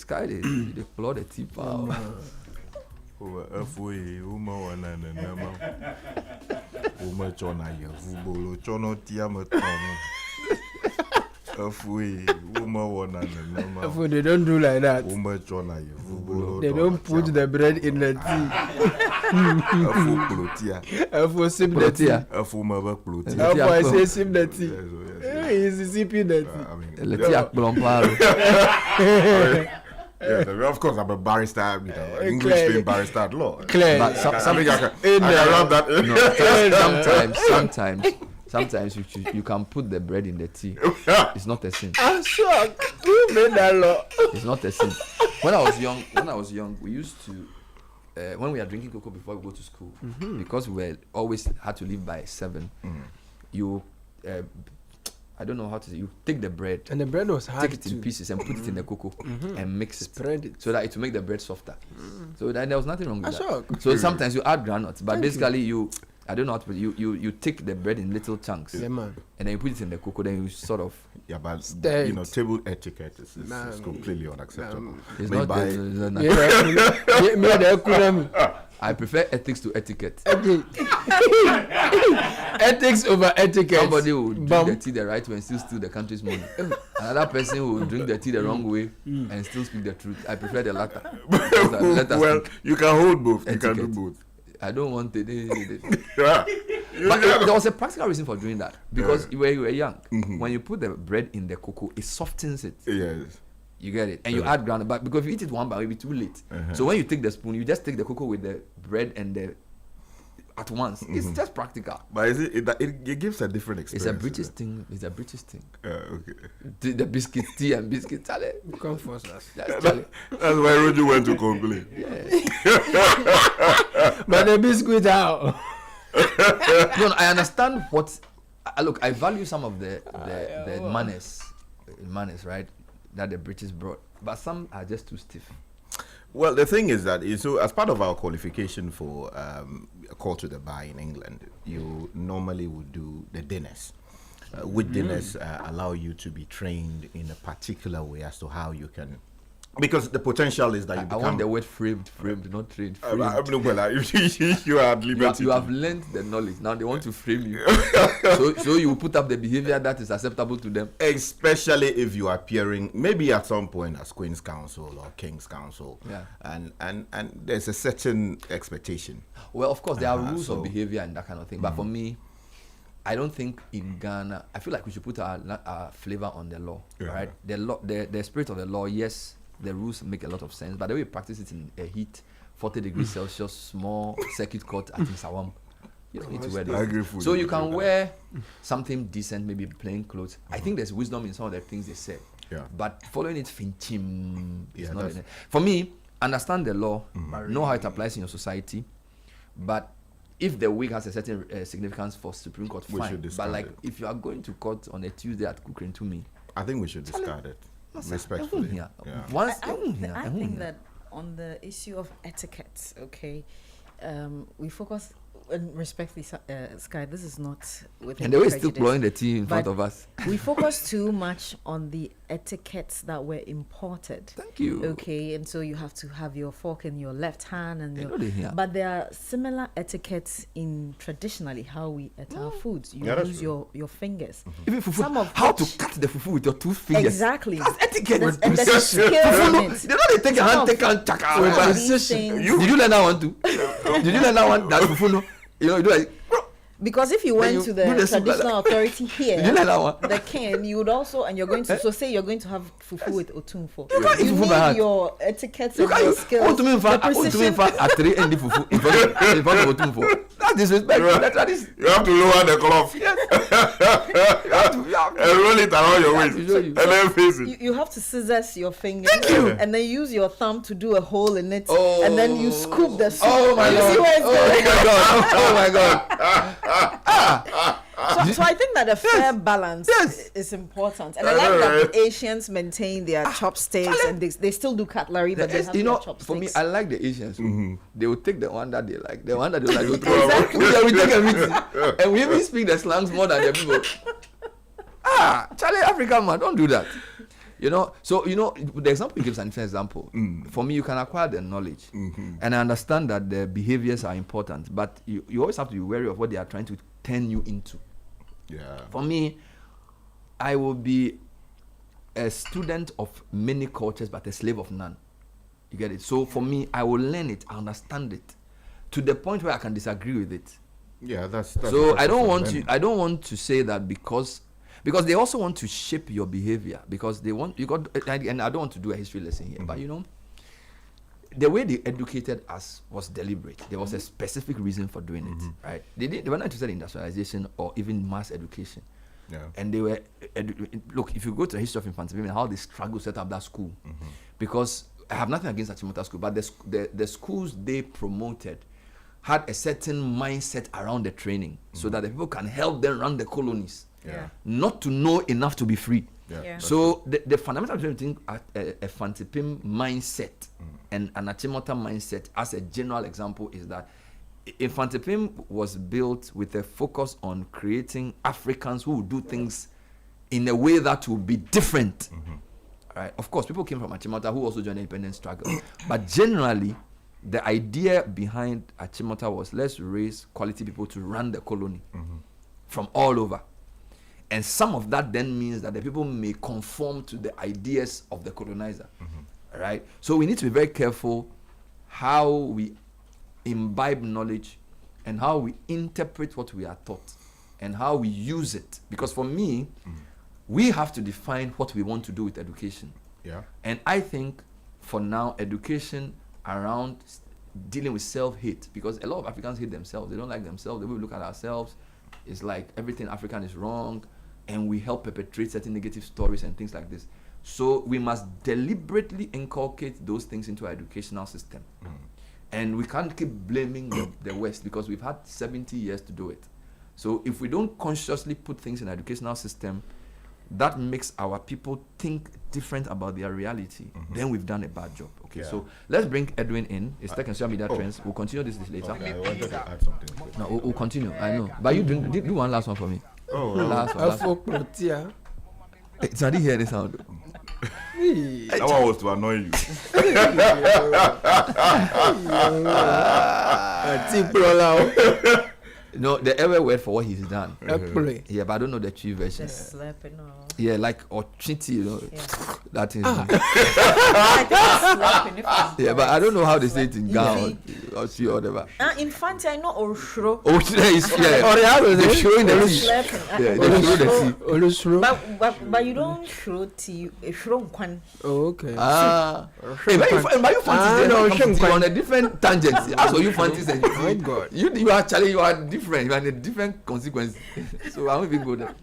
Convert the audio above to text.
Sky, they plot the tea power. They don't do like that. They don't put the bread in the tea. Sip the tea. I say sip the tea. He's sipping the tea. Yeah, of course, I'm a barrister, English trained barrister at law. Clear. But I can rub that in. Sometimes you can put the bread in the tea. It's not a sin. I'm shocked. Who made that law? It's not a sin. When I was young, we used to, when we are drinking cocoa before we go to school, because we always had to leave by 7. You, I don't know how to say. You take the bread, and the bread was hard. Take it in pieces and put it in the cocoa and mix it, spread it, so that it will make the bread softer. So that there was nothing wrong with that. So sometimes you add granules, but basically you. I don't know how to put it. You take the bread in little chunks, and then you put it in the cocoa. Then you sort of but table etiquette is completely unacceptable. It's not. I prefer ethics to etiquette. Ethics over etiquette. Somebody will drink the tea the right way and still steal the country's money. Another person will drink the tea the wrong way and still speak the truth. I prefer the latter. Well, you can hold both. Etiquette. You can do both. I don't want it. But there was a practical reason for doing that. Because when you were young, when you put the bread in the cocoa, it softens it. Yes. You get it? And you add ground, but because if you eat it one by, it will be too late. So when you take the spoon, you just take the cocoa with the bread and the at once. It's just practical. But it gives a different experience. It's a British thing. It's a British thing. Okay. The biscuit tea and biscuit Charlie. Come force us. That's why Roger went to complain. But the biscuit out. No, I understand what. Look, I value some of the manners, right, that the British brought, but some are just too stiff. Well, the thing is that, so as part of our qualification for a call to the bar in England, you normally would do the dinners. Which dinners allow you to be trained in a particular way as to how you can, because the potential is that you become... I want the word framed, not trained. You are at liberty. You have learned the knowledge. Now they want to frame you. so you put up the behavior that is acceptable to them. Especially if you are appearing maybe at some point as Queen's Counsel or King's Counsel. Yeah. And there's a certain expectation. Well, of course, there are rules of behavior and that kind of thing. But for me, I don't think in Ghana, I feel like we should put our flavor on the law, right? The spirit of the law, yes, the rules make a lot of sense, but the way we practice it in a heat, 40 degrees Celsius, small circuit court at Sawam, you don't need to wear this. So you can wear something decent, maybe plain clothes. I think there's wisdom in some of the things they say. Yeah. But following it finchim is not enough. For me, understand the law, know how it applies in your society, but if the week has a certain significance for Supreme Court, fine. But like, if you are going to court on a Tuesday at Kukrin to me, I think we should discard it. Respectfully. I think that on the issue of etiquette, okay, we focus, and respectfully, Sky, this is not with and they were still blowing the tea in front of us. We focus too much on the etiquettes that were imported. Thank you. Okay, and so you have to have your fork in your left hand, and but there are similar etiquettes in traditionally how we eat our foods. You use your fingers. Even fufu, how to cut the fufu with your 2 fingers. Exactly. That's etiquette. And there's a skill in it. They don't take a hand, chaka. Did you learn that one too? Did you learn that one? That fufu no. You do like, because if you went to the traditional authority here, the king, you would also, and you're going to, so say you're going to have fufu with otumfo. You need your etiquette and your skills. The precision. That is disrespectful. You have to lower the cloth. Yes. And roll it around your waist. And then face it. You have to scissors your fingers. And then use your thumb to do a hole in it. And then you scoop the soup. Oh my God. Oh my God. So I think that a fair balance is important, and I like that the Asians maintain their chopsticks, and they still do cutlery, but they have their chopsticks. For me, I like the Asians. They will take the one that they like, the one that they like. We take everything, and we even speak the slangs more than the people. Charlie, African man, don't do that. You know, so the example you give is an example. For me, you can acquire the knowledge, and I understand that the behaviors are important, but you always have to be wary of what they are trying to turn you into. Yeah. For me, I will be a student of many cultures, but a slave of none. You get it? So for me, I will learn it, I understand it, to the point where I can disagree with it. Yeah, that's so I don't want to say that because they also want to shape your behavior, because they want and I don't want to do a history lesson here, but the way they educated us was deliberate. There was a specific reason for doing it, right? They were not interested in industrialization or even mass education. Yeah. And they were look, if you go to the history of infantry women, how they struggled to set up that school, because I have nothing against Achimota School, but the schools they promoted had a certain mindset around the training, so that the people can help them run the colonies, not to know enough to be free. So the fundamental difference between a Fantipim mindset and an Achimota mindset, as a general example, is that Infantipim was built with a focus on creating Africans who would do things in a way that will be different. Right? Of course, people came from Achimota who also joined the independence struggle. But generally, the idea behind Achimota was, let's raise quality people to run the colony from all over. And some of that then means that the people may conform to the ideas of the colonizer. Right? So we need to be very careful how we imbibe knowledge and how we interpret what we are taught and how we use it. Because for me, we have to define what we want to do with education. Yeah. And I think for now, education around dealing with self-hate, because a lot of Africans hate themselves. They don't like themselves. The way we look at ourselves is like everything African is wrong, and we help perpetrate certain negative stories and things like this. So we must deliberately inculcate those things into our educational system. And we can't keep blaming the West, because we've had 70 years to do it. So if we don't consciously put things in the educational system that makes our people think different about their reality, then we've done a bad job. Okay, so let's bring Edwin in. It's tech and social media trends. We'll continue this later. Okay, I wanted to add something. No, we'll continue. I know. But you do one last one for me. Last one. It's not hear the sound. That one was to annoy you. No, the ever word for what he's done. Yeah, but I don't know the true version. Yeah, like or chitty, that is. Yeah, but I don't know how they say it in Ghana or see or whatever. In France, I know Oshro. Oshro is they're showing the tea. Yeah, they're showing the tea. But you don't show tea. Shro kwan. Oh, okay. Hey, but you fancy on a different tangent. So you fancy saying, oh God, you are actually you are different. You are in a different consequence. So I won't even go there.